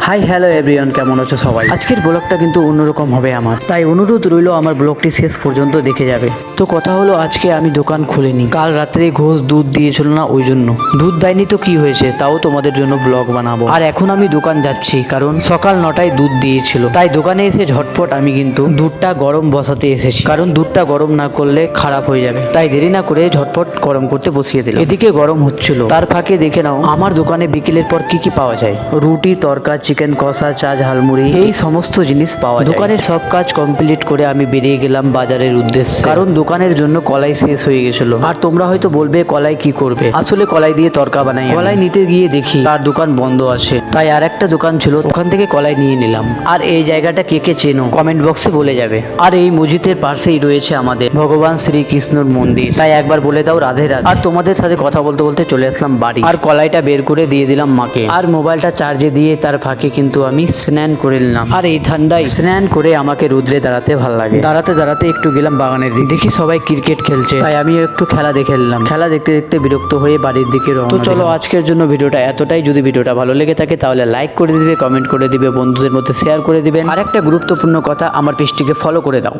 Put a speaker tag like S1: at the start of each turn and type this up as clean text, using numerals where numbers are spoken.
S1: Hi hello everyone, কেমন আছো সবাই? আজকের ব্লগটা কিন্তু অন্যরকম হবে আমার, তাই অনুরোধ রইল আমার ব্লগটি শেষ পর্যন্ত দেখে যাবে। তো কথা হলো, আজকে আমি দোকান খুলিনি, কাল রাত্রে ঘোষ দুধ দিয়েছিল না, ওই জন্য। দুধ দেয়নি তো কি হয়েছে, তাও তোমাদের জন্য ব্লগ বানাবো। আর এখন আমি দোকান যাচ্ছি, কারণ সকাল 9টায় দুধ দিয়েছিল, তাই দোকানে এসে ঝটপট আমি কিন্তু দুধটা গরম বসাতে এসেছি, কারণ দুধটা গরম না করলে খারাপ হয়ে যাবে। তাই দেরি না করে ঝটপট গরম করতে বসিয়ে দিলাম। এদিকে গরম হচ্ছিল, তার ফাঁকে দেখে নাও আমার দোকানে বিকেলের পর কি কি পাওয়া যায়। রুটি, তরকা, চিকেন কষা, চা, ঝালমুড়ি, এই সমস্ত জিনিস পাওয়া যায়। দোকানের সব কাজ কমপ্লিট করে আমি বেরিয়ে গেলাম বাজারের উদ্দেশ্যে, কারণ দোকানের জন্য কলাই শেষ হয়ে গেছিল। আর তোমরা হয়তো বলবে কলাই কি করবে, আসলে কলাই দিয়ে তরকা বানাই। কলাই নিতে গিয়ে দেখি তার দোকান বন্ধ আছে, তাই আর একটা দোকান ছিল, ওখান থেকে কলাই নিয়ে নিলাম। আর এই জায়গাটা কে কে চেনো কমেন্ট বক্সে বলে যাবে। আর এই মসজিদের পাশেই রয়েছে আমাদের ভগবান শ্রীকৃষ্ণর মন্দির, তাই একবার বলে দাও রাধে রাধে। আর তোমাদের সাথে কথা বলতে বলতে চলে আসলাম বাড়ি, আর কলাইটা বের করে দিয়ে দিলাম মাকে, আর মোবাইলটা চার্জে দিয়ে তার ফাঁকে কিন্তু আমি স্নান করে নিলাম। আর এই ঠান্ডায় স্নান করে আমাকে রোদ্রে দাঁড়াতে ভালো লাগে। দাঁড়াতে দাঁড়াতে একটু গেলাম বাগানের দিকে, দেখি সবাই ক্রিকেট খেলছে, তাই আমি একটু খেলা দেখে নিলাম। খেলা দেখতে দেখতে বিরক্ত হয়ে বাড়ির দিকে রওনা। তো চলো, আজকের জন্য ভিডিওটা এতটাই। যদি ভিডিওটা ভালো লেগে থাকে তাহলে লাইক করে দিবে, কমেন্ট করে দিবে, বন্ধুদের মধ্যে শেয়ার করে দিবেন। আর একটা গুরুত্বপূর্ণ কথা, আমার পেজটিকে ফলো করে দাও।